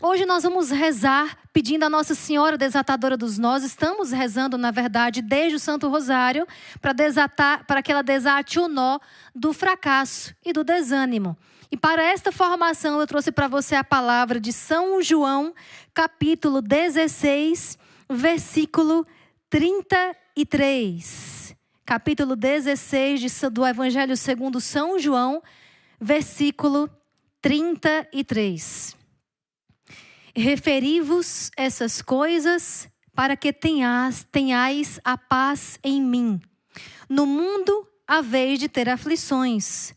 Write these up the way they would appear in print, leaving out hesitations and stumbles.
Hoje nós vamos rezar pedindo a Nossa Senhora Desatadora dos Nós. Estamos rezando, na verdade, desde o Santo Rosário, para que ela desate o nó do fracasso e do desânimo. E para esta formação eu trouxe para você a palavra de São João, capítulo 16, versículo 33. Capítulo 16 do Evangelho segundo São João, versículo 33. Referi-vos essas coisas para que tenhais a paz em mim. No mundo haveis de ter aflições.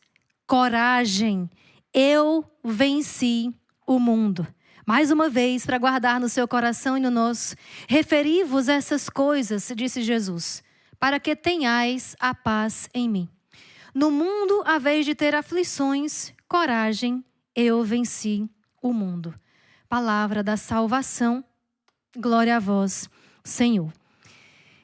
Coragem, eu venci o mundo. Mais uma vez, para guardar no seu coração e no nosso. Referi-vos essas coisas, disse Jesus, para que tenhais a paz em mim. No mundo haveis de ter aflições. Coragem, eu venci o mundo. Palavra da salvação, glória a vós, Senhor.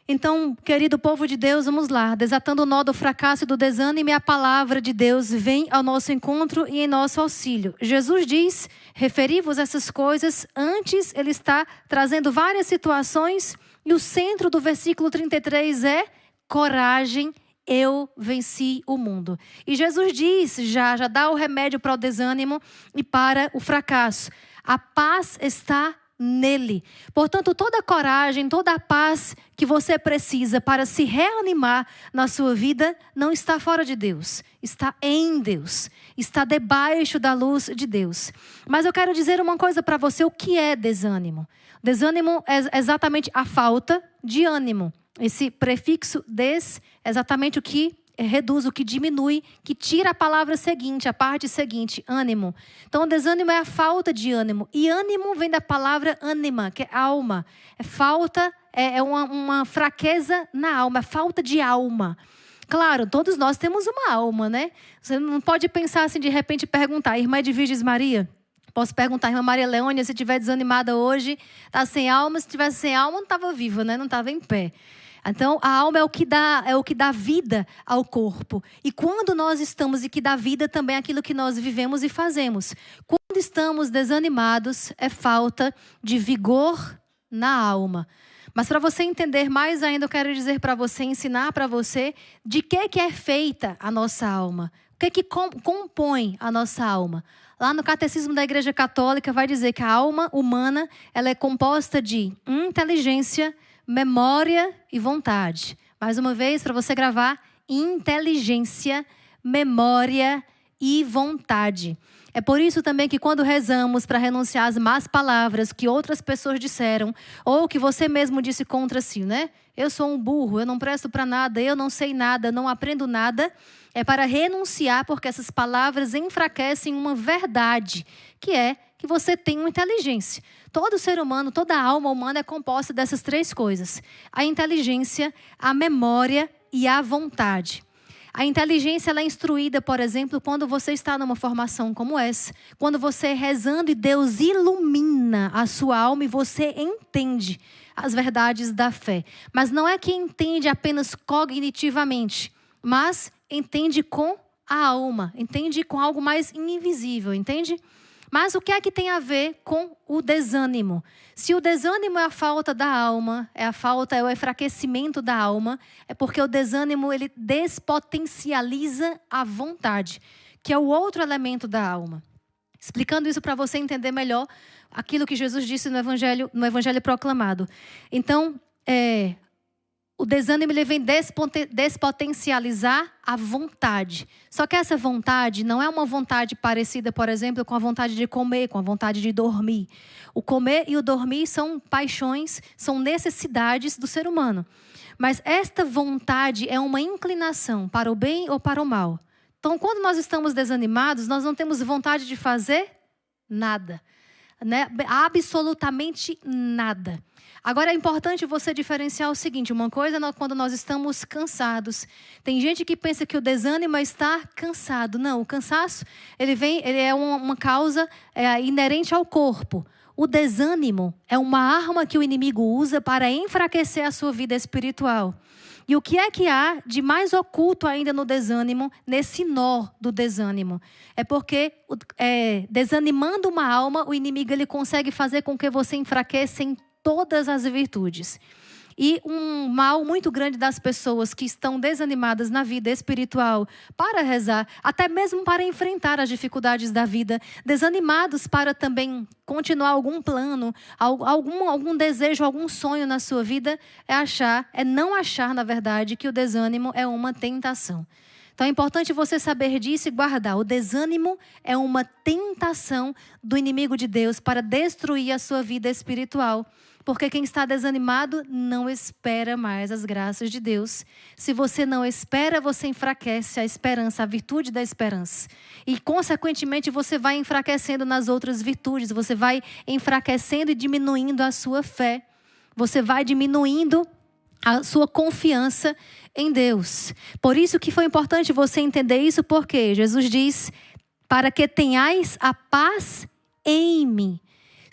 Então, querido povo de Deus, vamos lá. Desatando o nó do fracasso e do desânimo, a palavra de Deus vem ao nosso encontro e em nosso auxílio. Jesus diz, referi-vos essas coisas. Antes, ele está trazendo várias situações e o centro do versículo 33 é coragem, eu venci o mundo. E Jesus diz, já dá o remédio para o desânimo e para o fracasso. A paz está nele. Portanto, toda a coragem, toda a paz que você precisa para se reanimar na sua vida não está fora de Deus. Está em Deus. Está debaixo da luz de Deus. Mas eu quero dizer uma coisa para você. O que é desânimo? Desânimo é exatamente a falta de ânimo. Esse prefixo des é exatamente o que reduz, o que diminui, que tira a palavra seguinte, a parte seguinte, ânimo. Então, o desânimo é a falta de ânimo. E ânimo vem da palavra ânima, que é alma. É falta, é uma fraqueza na alma, é falta de alma. Claro, todos nós temos uma alma, né? Você não pode pensar assim, de repente, perguntar, irmã Edviges Maria? Posso perguntar, irmã Maria Leônia, se estiver desanimada hoje, está sem alma? Se estivesse sem alma, não estava viva, né? Não estava em pé. Então, a alma é o que dá vida ao corpo. E quando nós estamos, e que dá vida também àquilo que nós vivemos e fazemos. Quando estamos desanimados, é falta de vigor na alma. Mas para você entender mais ainda, eu quero dizer para você, ensinar para você de que é feita a nossa alma. O que compõe a nossa alma. Lá no Catecismo da Igreja Católica vai dizer que a alma humana ela é composta de inteligência, memória e vontade. Mais uma vez, para você gravar, inteligência, memória e vontade. É por isso também que quando rezamos para renunciar às más palavras que outras pessoas disseram, ou que você mesmo disse contra si, né? Eu sou um burro, eu não presto para nada, eu não sei nada, não aprendo nada. É para renunciar, porque essas palavras enfraquecem uma verdade, que é que você tem uma inteligência. Todo ser humano, toda alma humana é composta dessas três coisas. A inteligência, a memória e a vontade. A inteligência ela é instruída, por exemplo, quando você está numa formação como essa. Quando você é rezando e Deus ilumina a sua alma e você entende as verdades da fé. Mas não é que entende apenas cognitivamente, mas entende com a alma, entende com algo mais invisível, entende? Mas o que é que tem a ver com o desânimo? Se o desânimo é a falta da alma, é o enfraquecimento da alma, é porque o desânimo ele despotencializa a vontade, que é o outro elemento da alma. Explicando isso para você entender melhor aquilo que Jesus disse no Evangelho proclamado. Então, o desânimo ele vem despotencializar a vontade. Só que essa vontade não é uma vontade parecida, por exemplo, com a vontade de comer, com a vontade de dormir. O comer e o dormir são paixões, são necessidades do ser humano. Mas esta vontade é uma inclinação para o bem ou para o mal. Então, quando nós estamos desanimados, nós não temos vontade de fazer nada. Né? Absolutamente nada. Agora é importante você diferenciar o seguinte, uma coisa é quando nós estamos cansados. Tem gente que pensa que o desânimo é estar cansado. Não, o cansaço ele é uma causa inerente ao corpo. O desânimo é uma arma que o inimigo usa para enfraquecer a sua vida espiritual. E o que é que há de mais oculto ainda no desânimo, nesse nó do desânimo? É porque, desanimando uma alma, o inimigo ele consegue fazer com que você enfraqueça em todas as virtudes. E um mal muito grande das pessoas que estão desanimadas na vida espiritual para rezar, até mesmo para enfrentar as dificuldades da vida, desanimados para também continuar algum plano, algum desejo, algum sonho na sua vida, é não achar, na verdade, que o desânimo é uma tentação. Então é importante você saber disso e guardar. O desânimo é uma tentação do inimigo de Deus para destruir a sua vida espiritual. Porque quem está desanimado não espera mais as graças de Deus. Se você não espera, você enfraquece a esperança, a virtude da esperança. E, consequentemente, você vai enfraquecendo nas outras virtudes. Você vai enfraquecendo e diminuindo a sua fé. Você vai diminuindo a sua confiança em Deus. Por isso que foi importante você entender isso, porque Jesus diz, para que tenhais a paz em mim.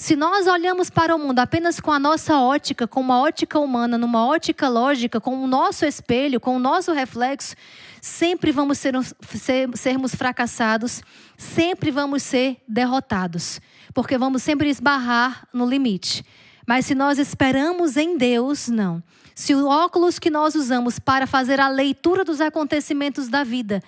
Se nós olhamos para o mundo apenas com a nossa ótica, com uma ótica humana, numa ótica lógica, com o nosso espelho, com o nosso reflexo, sempre vamos sermos fracassados, sempre vamos ser derrotados, porque vamos sempre esbarrar no limite. Mas se nós esperamos em Deus, não. Se o óculos que nós usamos para fazer a leitura dos acontecimentos da vida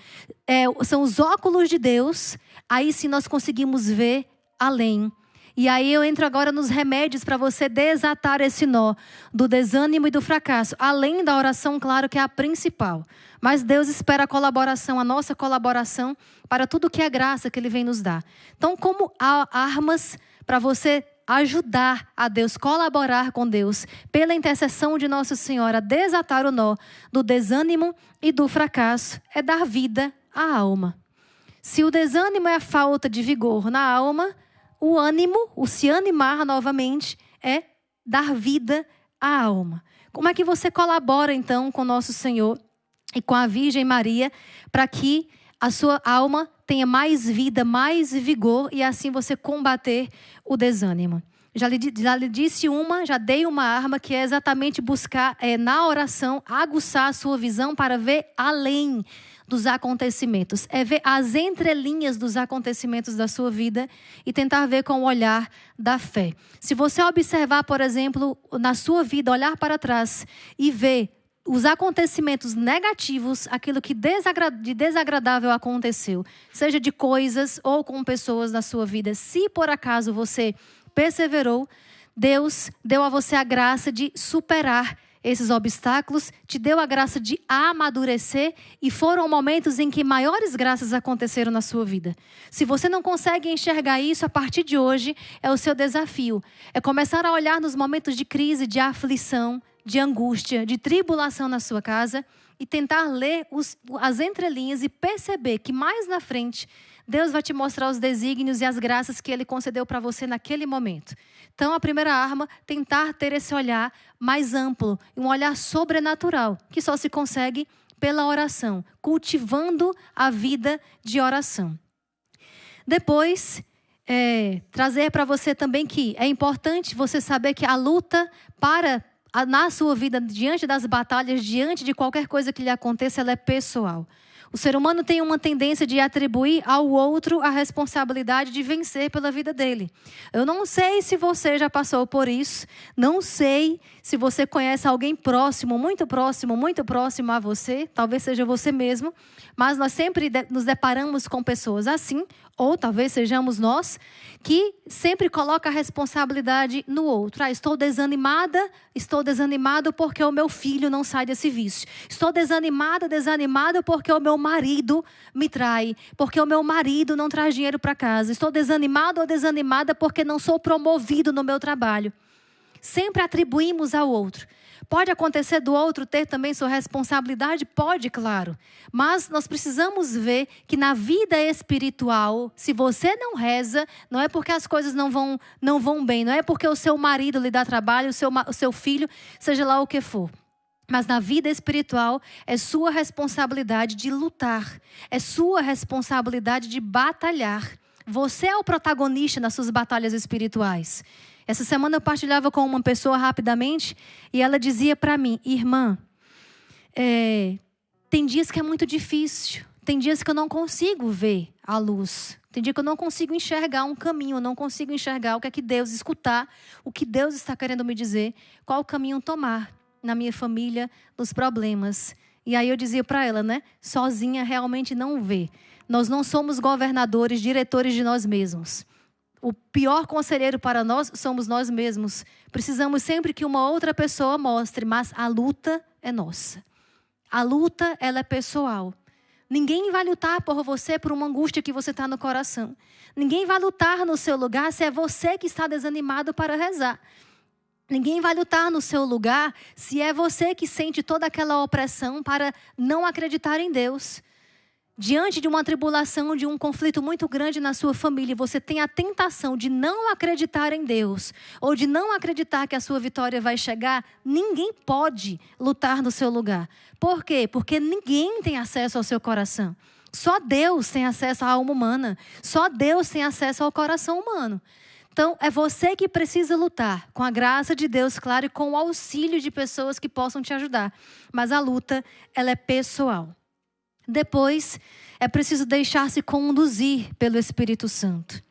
são os óculos de Deus, aí sim nós conseguimos ver além. E aí eu entro agora nos remédios para você desatar esse nó do desânimo e do fracasso. Além da oração, claro que é a principal. Mas Deus espera a colaboração, a nossa colaboração para tudo que é graça que Ele vem nos dar. Então, como há armas para você ajudar a Deus, colaborar com Deus, pela intercessão de Nossa Senhora, a desatar o nó do desânimo e do fracasso, é dar vida à alma. Se o desânimo é a falta de vigor na alma, o ânimo, o se animar novamente, é dar vida à alma. Como é que você colabora, então, com Nosso Senhor e com a Virgem Maria, para que a sua alma tenha mais vida, mais vigor, e assim você combater o desânimo? Já lhe dei uma arma, que é exatamente buscar, na oração, aguçar a sua visão para ver além dos acontecimentos. É ver as entrelinhas dos acontecimentos da sua vida e tentar ver com o olhar da fé. Se você observar, por exemplo, na sua vida, olhar para trás e ver os acontecimentos negativos, aquilo que de desagradável aconteceu, seja de coisas ou com pessoas na sua vida, se por acaso você perseverou, Deus deu a você a graça de superar esses obstáculos, te deu a graça de amadurecer, e foram momentos em que maiores graças aconteceram na sua vida. Se você não consegue enxergar isso, a partir de hoje é o seu desafio. É começar a olhar nos momentos de crise, de aflição, de angústia, de tribulação na sua casa e tentar ler as entrelinhas e perceber que mais na frente Deus vai te mostrar os desígnios e as graças que Ele concedeu para você naquele momento. Então, a primeira arma, tentar ter esse olhar mais amplo, um olhar sobrenatural, que só se consegue pela oração, cultivando a vida de oração. Depois, trazer para você também que é importante você saber que a luta na sua vida, diante das batalhas, diante de qualquer coisa que lhe aconteça, ela é pessoal. O ser humano tem uma tendência de atribuir ao outro a responsabilidade de vencer pela vida dele. Eu não sei se você já passou por isso, não sei se você conhece alguém próximo, muito próximo a você, talvez seja você mesmo, mas nós sempre nos deparamos com pessoas assim, ou talvez sejamos nós, que sempre coloca a responsabilidade no outro. Estou desanimado porque o meu filho não sai desse vício. Estou desanimado porque o meu marido me trai, porque o meu marido não traz dinheiro para casa. Estou desanimado ou desanimada porque não sou promovido no meu trabalho. Sempre atribuímos ao outro. Pode acontecer do outro ter também sua responsabilidade? Pode, claro. Mas nós precisamos ver que na vida espiritual, se você não reza, não é porque as coisas não vão bem, não é porque o seu marido lhe dá trabalho, o seu filho, seja lá o que for. Mas na vida espiritual, é sua responsabilidade de lutar. É sua responsabilidade de batalhar. Você é o protagonista nas suas batalhas espirituais. Essa semana eu partilhava com uma pessoa rapidamente e ela dizia para mim: irmã, Tem dias que é muito difícil. Tem dias que eu não consigo ver a luz. Tem dia que eu não consigo enxergar um caminho. Eu não consigo enxergar o que é que Deus, escutar o que Deus está querendo me dizer. Qual caminho tomar na minha família, nos problemas. E aí eu dizia para ela, né? Sozinha realmente não vê. Nós não somos governadores, diretores de nós mesmos. O pior conselheiro para nós somos nós mesmos. Precisamos sempre que uma outra pessoa mostre, mas a luta é nossa. A luta, ela é pessoal. Ninguém vai lutar por você por uma angústia que você está no coração. Ninguém vai lutar no seu lugar se é você que está desanimado para rezar. Ninguém vai lutar no seu lugar se é você que sente toda aquela opressão para não acreditar em Deus. Diante de uma tribulação, de um conflito muito grande na sua família, você tem a tentação de não acreditar em Deus, ou de não acreditar que a sua vitória vai chegar, ninguém pode lutar no seu lugar. Por quê? Porque ninguém tem acesso ao seu coração. Só Deus tem acesso à alma humana. Só Deus tem acesso ao coração humano. Então, é você que precisa lutar, com a graça de Deus, claro, e com o auxílio de pessoas que possam te ajudar. Mas a luta, ela é pessoal. Depois, é preciso deixar-se conduzir pelo Espírito Santo.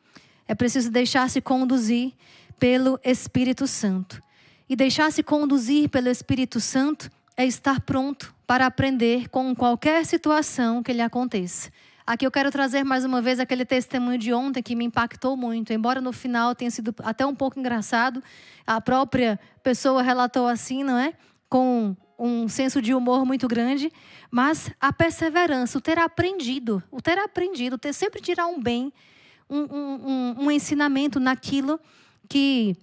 É preciso deixar-se conduzir pelo Espírito Santo. E deixar-se conduzir pelo Espírito Santo é estar pronto para aprender com qualquer situação que lhe aconteça. Aqui eu quero trazer mais uma vez aquele testemunho de ontem que me impactou muito. Embora no final tenha sido até um pouco engraçado, a própria pessoa relatou assim, não é? Com um senso de humor muito grande, mas a perseverança, o ter aprendido, ter sempre tirar um bem, um ensinamento naquilo que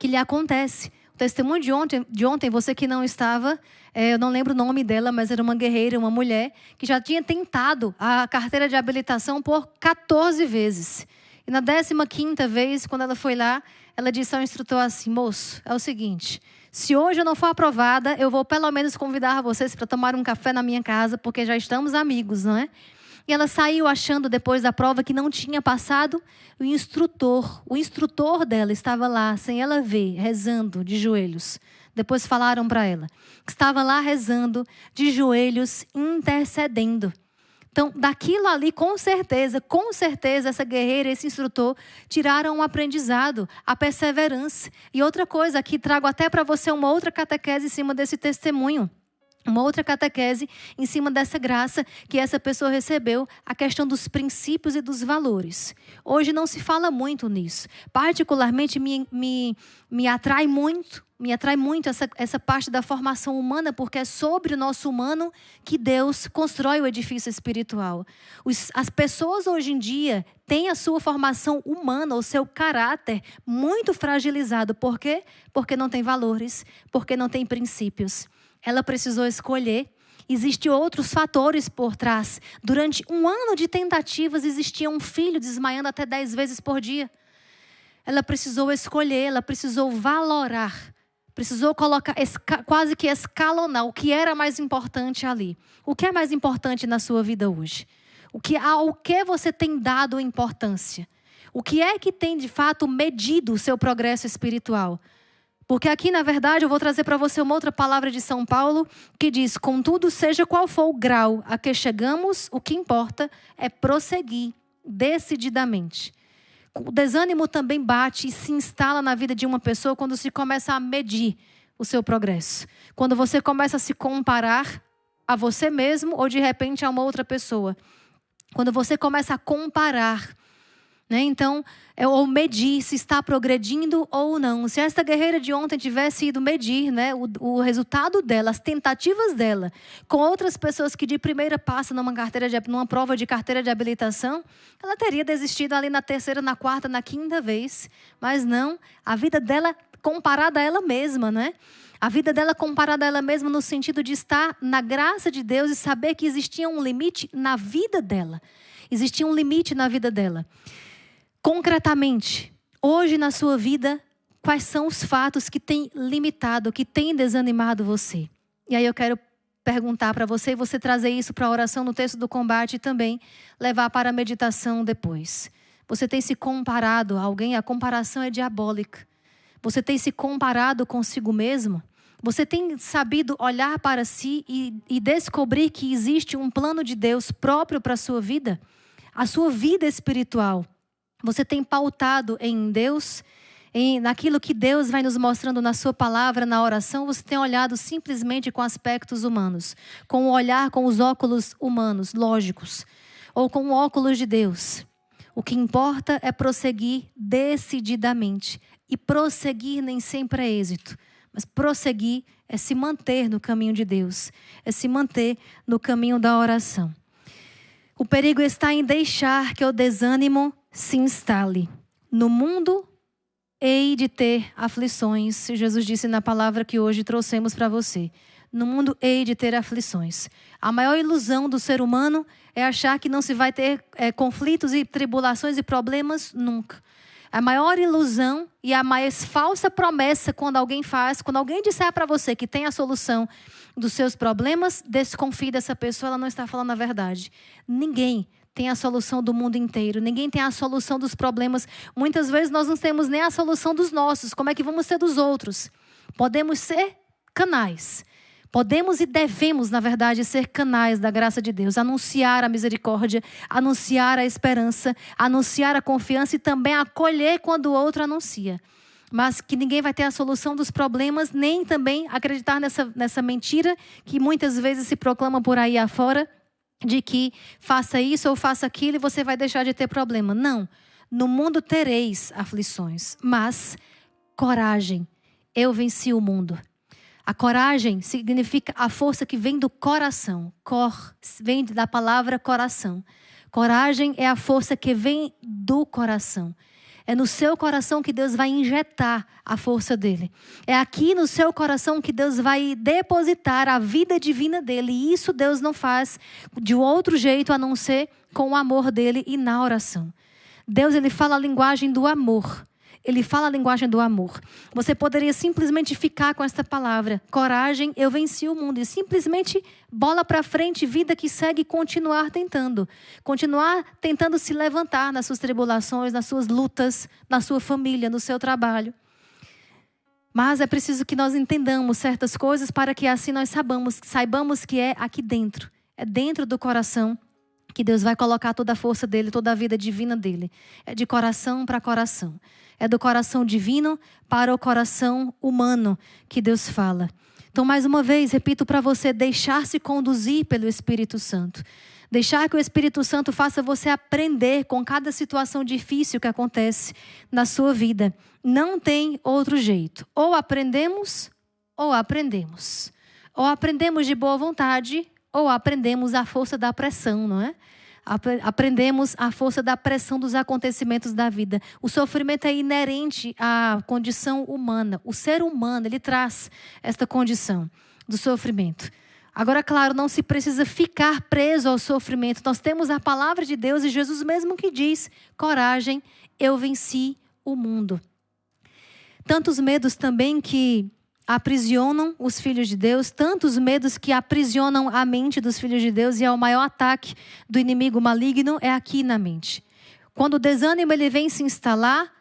lhe acontece. O testemunho de ontem, você que não estava, eu não lembro o nome dela, mas era uma guerreira, uma mulher, que já tinha tentado a carteira de habilitação por 14 vezes. E na 15ª vez, quando ela foi lá, ela disse ao instrutor assim: moço, é o seguinte, se hoje eu não for aprovada, eu vou pelo menos convidar vocês para tomar um café na minha casa, porque já estamos amigos, não é? E ela saiu achando, depois da prova, que não tinha passado. O instrutor dela estava lá, sem ela ver, rezando de joelhos. Depois falaram para ela que estava lá rezando de joelhos, intercedendo. Então, daquilo ali, com certeza, essa guerreira, esse instrutor, tiraram um aprendizado, a perseverança. E outra coisa, aqui trago até para você uma outra catequese em cima desse testemunho. Uma outra catequese em cima dessa graça que essa pessoa recebeu, a questão dos princípios e dos valores. Hoje não se fala muito nisso. Particularmente me atrai muito essa parte da formação humana, porque é sobre o nosso humano que Deus constrói o edifício espiritual. As pessoas hoje em dia têm a sua formação humana, o seu caráter muito fragilizado. Por quê? Porque não tem valores, porque não tem princípios. Ela precisou escolher. Existem outros fatores por trás. Durante um ano de tentativas, existia um filho desmaiando até 10 vezes por dia. Ela precisou escolher, ela precisou valorar. Precisou colocar, quase que escalonar o que era mais importante ali. O que é mais importante na sua vida hoje? Ao que você tem dado importância? O que é que tem, de fato, medido o seu progresso espiritual? Porque aqui, na verdade, eu vou trazer para você uma outra palavra de São Paulo que diz: contudo, seja qual for o grau a que chegamos, o que importa é prosseguir decididamente. O desânimo também bate e se instala na vida de uma pessoa quando se começa a medir o seu progresso. Quando você começa a se comparar a você mesmo ou, de repente, a uma outra pessoa. Quando você começa a comparar, né? Então, ou medir se está progredindo ou não. Se esta guerreira de ontem tivesse ido medir, né, o resultado dela, as tentativas dela, com outras pessoas que de primeira passam numa prova de carteira de habilitação, ela teria desistido ali na 3ª, na 4ª, na 5ª vez. Mas não, a vida dela comparada a ela mesma, né? A vida dela comparada a ela mesma no sentido de estar na graça de Deus e saber que existia um limite na vida dela. Existia um limite na vida dela. Concretamente, hoje na sua vida, quais são os fatos que têm limitado, que têm desanimado você? E aí eu quero perguntar para você, e você trazer isso para a oração no texto do combate e também levar para a meditação depois. Você tem se comparado a alguém? A comparação é diabólica. Você tem se comparado consigo mesmo? Você tem sabido olhar para si e descobrir que existe um plano de Deus próprio para a sua vida? A sua vida espiritual. Você tem pautado em Deus, naquilo que Deus vai nos mostrando na sua palavra, na oração? Você tem olhado simplesmente com aspectos humanos, com o olhar com os óculos humanos, lógicos, ou com o óculos de Deus? O que importa é prosseguir decididamente. E prosseguir nem sempre é êxito. Mas prosseguir é se manter no caminho de Deus. É se manter no caminho da oração. O perigo está em deixar que o desânimo se instale. No mundo, hei de ter aflições. Jesus disse na palavra que hoje trouxemos para você. No mundo, hei de ter aflições. A maior ilusão do ser humano é achar que não se vai ter conflitos e tribulações e problemas nunca. A maior ilusão e a mais falsa promessa quando alguém disser para você que tem a solução dos seus problemas, desconfie dessa pessoa, ela não está falando a verdade. Ninguém tem a solução do mundo inteiro. Ninguém tem a solução dos problemas. Muitas vezes nós não temos nem a solução dos nossos. Como é que vamos ter dos outros? Podemos ser canais. Podemos e devemos, na verdade, ser canais da graça de Deus. Anunciar a misericórdia, anunciar a esperança, anunciar a confiança e também acolher quando o outro anuncia. Mas que ninguém vai ter a solução dos problemas, nem também acreditar nessa mentira que muitas vezes se proclama por aí afora, de que faça isso ou faça aquilo e você vai deixar de ter problema. Não. No mundo tereis aflições, mas coragem. Eu venci o mundo. A coragem significa a força que vem do coração. Vem da palavra coração. Coragem é a força que vem do coração. É no seu coração que Deus vai injetar a força dele. É aqui no seu coração que Deus vai depositar a vida divina dele. E isso Deus não faz de outro jeito a não ser com o amor dele e na oração. Deus, ele fala a linguagem do amor. Ele fala a linguagem do amor. Você poderia simplesmente ficar com esta palavra. Coragem, eu venci o mundo. E simplesmente bola para frente, vida que segue, continuar tentando. Continuar tentando se levantar nas suas tribulações, nas suas lutas, na sua família, no seu trabalho. Mas é preciso que nós entendamos certas coisas para que assim nós saibamos que é aqui dentro. É dentro do coração que Deus vai colocar toda a força dele, toda a vida divina dele. É de coração para coração. É do coração divino para o coração humano que Deus fala. Então, mais uma vez, repito para você, deixar-se conduzir pelo Espírito Santo. Deixar que o Espírito Santo faça você aprender com cada situação difícil que acontece na sua vida. Não tem outro jeito. Ou aprendemos, ou aprendemos. Ou aprendemos de boa vontade, ou aprendemos a força da pressão, não é? Aprendemos a força da pressão dos acontecimentos da vida. O sofrimento é inerente à condição humana. O ser humano, ele traz esta condição do sofrimento. Agora, claro, não se precisa ficar preso ao sofrimento. Nós temos a palavra de Deus e Jesus mesmo que diz: coragem, eu venci o mundo. Tantos medos também que aprisionam os filhos de Deus, tantos medos que aprisionam a mente dos filhos de Deus, e é o maior ataque do inimigo maligno é aqui na mente. Quando o desânimo ele vem se instalar,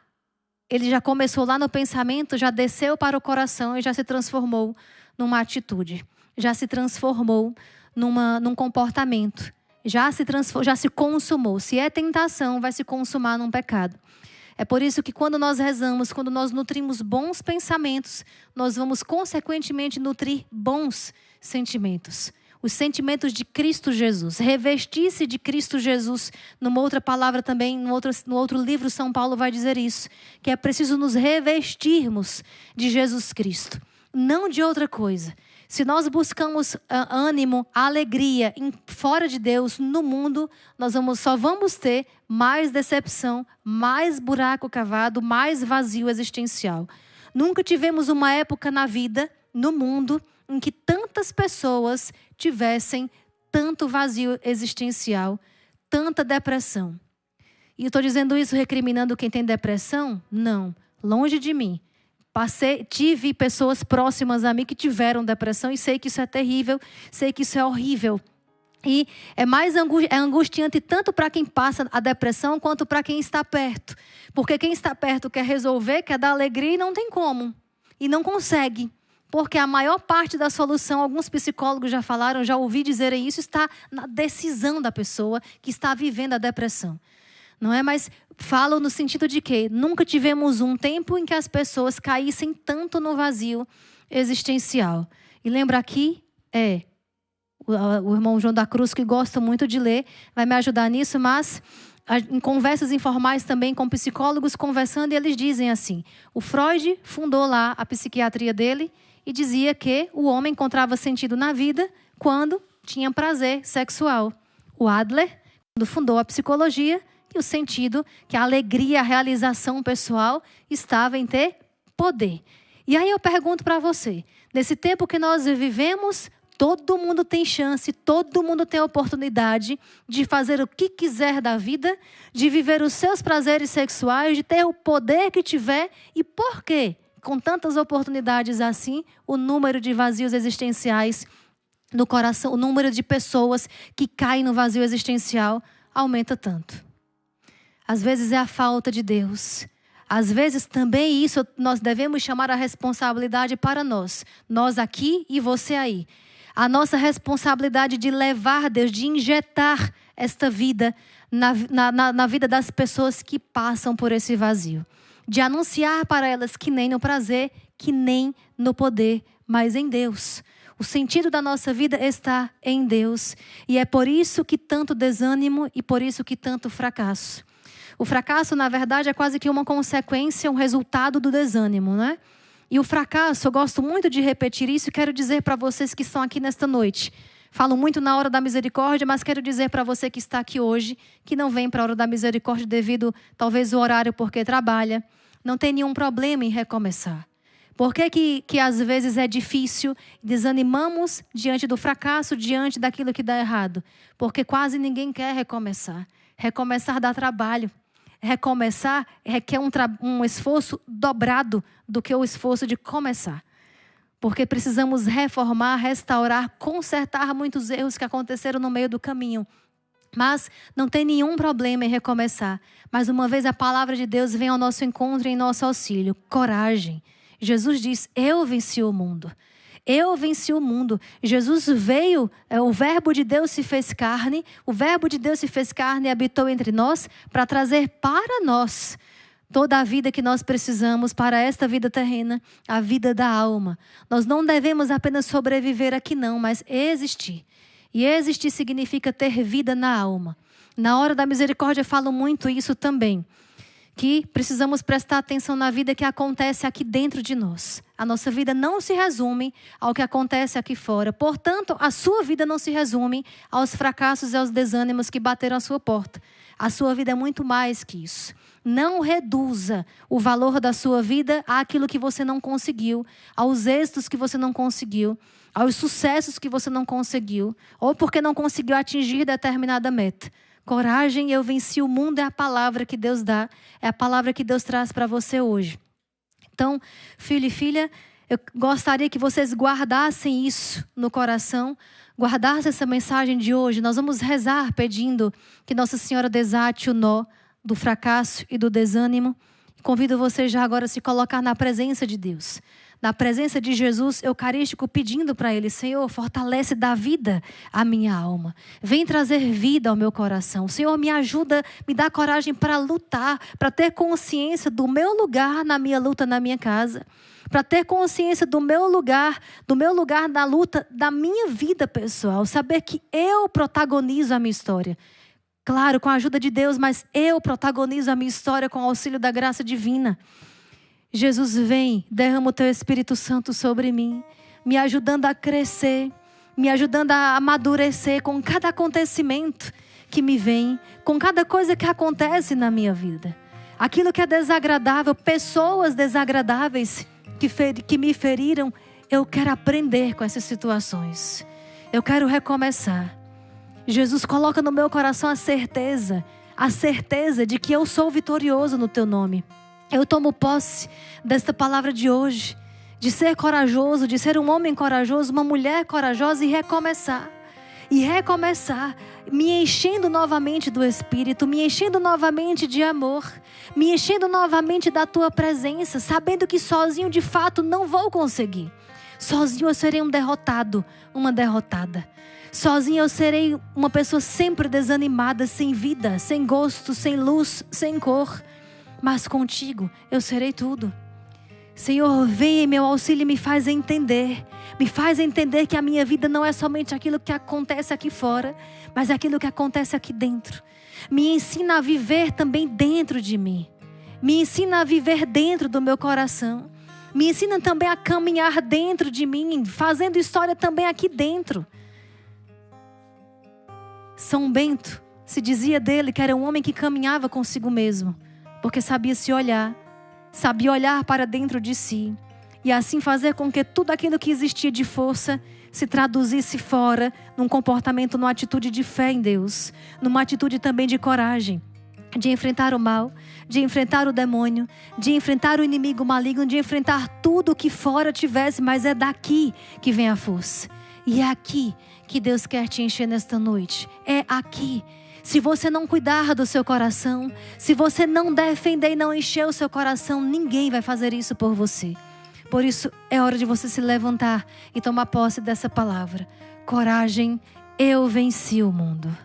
ele já começou lá no pensamento, já desceu para o coração e já se transformou numa atitude, já se transformou num comportamento, já se consumou. Se é tentação, vai se consumar num pecado. É por isso que quando nós rezamos, quando nós nutrimos bons pensamentos, nós vamos consequentemente nutrir bons sentimentos. Os sentimentos de Cristo Jesus. Revestir-se de Cristo Jesus. Numa outra palavra também, no outro livro, São Paulo vai dizer isso. Que é preciso nos revestirmos de Jesus Cristo. Não de outra coisa. Se nós buscamos ânimo, alegria fora de Deus, no mundo, nós só vamos ter mais decepção, mais buraco cavado, mais vazio existencial. Nunca tivemos uma época na vida, no mundo, em que tantas pessoas tivessem tanto vazio existencial, tanta depressão. E eu estou dizendo isso recriminando quem tem depressão? Não, longe de mim. Tive pessoas próximas a mim que tiveram depressão e sei que isso é terrível, sei que isso é horrível. E é angustiante tanto para quem passa a depressão quanto para quem está perto. Porque quem está perto quer resolver, quer dar alegria e não tem como. E não consegue. Porque a maior parte da solução, alguns psicólogos já falaram, já ouvi dizerem isso, está na decisão da pessoa que está vivendo a depressão. Não é? Mas falam no sentido de que nunca tivemos um tempo em que as pessoas caíssem tanto no vazio existencial. E lembra aqui, o irmão João da Cruz, que gosta muito de ler, vai me ajudar nisso, mas em conversas informais também com psicólogos conversando, e eles dizem assim, o Freud fundou lá a psiquiatria dele e dizia que o homem encontrava sentido na vida quando tinha prazer sexual. O Adler, quando fundou a psicologia, e o sentido, que a alegria, a realização pessoal estava em ter poder. E aí eu pergunto para você, nesse tempo que nós vivemos, todo mundo tem chance, todo mundo tem oportunidade de fazer o que quiser da vida, de viver os seus prazeres sexuais, de ter o poder que tiver. E por quê? Com tantas oportunidades assim, o número de vazios existenciais no coração, o número de pessoas que caem no vazio existencial aumenta tanto. Às vezes é a falta de Deus. Às vezes também isso nós devemos chamar a responsabilidade para nós. Nós aqui e você aí. A nossa responsabilidade de levar Deus, de injetar esta vida na vida das pessoas que passam por esse vazio. De anunciar para elas que nem no prazer, que nem no poder, mas em Deus. O sentido da nossa vida está em Deus. E é por isso que tanto desânimo e por isso que tanto fracasso. O fracasso, na verdade, é quase que uma consequência, um resultado do desânimo, né? E o fracasso, eu gosto muito de repetir isso e quero dizer para vocês que estão aqui nesta noite. Falo muito na hora da misericórdia, mas quero dizer para você que está aqui hoje, que não vem para a hora da misericórdia devido, talvez, o horário porque trabalha. Não tem nenhum problema em recomeçar. Por que às vezes é difícil, desanimamos diante do fracasso, diante daquilo que dá errado? Porque quase ninguém quer recomeçar. Recomeçar dá trabalho. Recomeçar requer um esforço dobrado do que o esforço de começar. Porque precisamos reformar, restaurar, consertar muitos erros que aconteceram no meio do caminho. Mas não tem nenhum problema em recomeçar. Mais uma vez a palavra de Deus vem ao nosso encontro e em nosso auxílio. Coragem. Jesus diz, eu venci o mundo. Eu venci o mundo. Jesus veio, o verbo de Deus se fez carne. O verbo de Deus se fez carne e habitou entre nós para trazer para nós toda a vida que nós precisamos para esta vida terrena, a vida da alma. Nós não devemos apenas sobreviver aqui não, mas existir. E existir significa ter vida na alma. Na hora da misericórdia eu falo muito isso também. Que precisamos prestar atenção na vida que acontece aqui dentro de nós. A nossa vida não se resume ao que acontece aqui fora. Portanto, a sua vida não se resume aos fracassos e aos desânimos que bateram à sua porta. A sua vida é muito mais que isso. Não reduza o valor da sua vida àquilo que você não conseguiu, aos êxitos que você não conseguiu, aos sucessos que você não conseguiu, ou porque não conseguiu atingir determinada meta. Coragem, eu venci o mundo é a palavra que Deus dá, é a palavra que Deus traz para você hoje. Então, filho e filha, eu gostaria que vocês guardassem isso no coração, guardassem essa mensagem de hoje. Nós vamos rezar pedindo que Nossa Senhora desate o nó do fracasso e do desânimo. Convido você já agora a se colocar na presença de Deus. Na presença de Jesus eucarístico, pedindo para Ele, Senhor, fortalece da vida a minha alma. Vem trazer vida ao meu coração. Senhor, me ajuda, me dá coragem para lutar, para ter consciência do meu lugar na minha luta na minha casa. Para ter consciência do meu lugar na luta da minha vida pessoal. Saber que eu protagonizo a minha história. Claro, com a ajuda de Deus, mas eu protagonizo a minha história com o auxílio da graça divina. Jesus, vem, derrama o Teu Espírito Santo sobre mim, me ajudando a crescer, me ajudando a amadurecer com cada acontecimento que me vem, com cada coisa que acontece na minha vida. Aquilo que é desagradável, pessoas desagradáveis que me feriram, eu quero aprender com essas situações. Eu quero recomeçar. Jesus, coloca no meu coração a certeza de que eu sou vitorioso no Teu nome. Eu tomo posse desta palavra de hoje, de ser corajoso, de ser um homem corajoso, uma mulher corajosa e recomeçar. E recomeçar, me enchendo novamente do Espírito, me enchendo novamente de amor, me enchendo novamente da Tua presença, sabendo que sozinho de fato não vou conseguir. Sozinho eu serei um derrotado, uma derrotada. Sozinho eu serei uma pessoa sempre desanimada, sem vida, sem gosto, sem luz, sem cor. Mas contigo eu serei tudo. Senhor, vem em meu auxílio e me faz entender. Me faz entender que a minha vida não é somente aquilo que acontece aqui fora, mas aquilo que acontece aqui dentro. Me ensina a viver também dentro de mim. Me ensina a viver dentro do meu coração. Me ensina também a caminhar dentro de mim, fazendo história também aqui dentro. São Bento se dizia dele que era um homem que caminhava consigo mesmo, porque sabia se olhar, sabia olhar para dentro de si e assim fazer com que tudo aquilo que existia de força se traduzisse fora num comportamento, numa atitude de fé em Deus, numa atitude também de coragem, de enfrentar o mal, de enfrentar o demônio, de enfrentar o inimigo maligno, de enfrentar tudo que fora tivesse, mas é daqui que vem a força. E é aqui que Deus quer te encher nesta noite. É aqui. Se você não cuidar do seu coração, se você não defender e não encher o seu coração, ninguém vai fazer isso por você. Por isso é hora de você se levantar e tomar posse dessa palavra. Coragem, eu venci o mundo.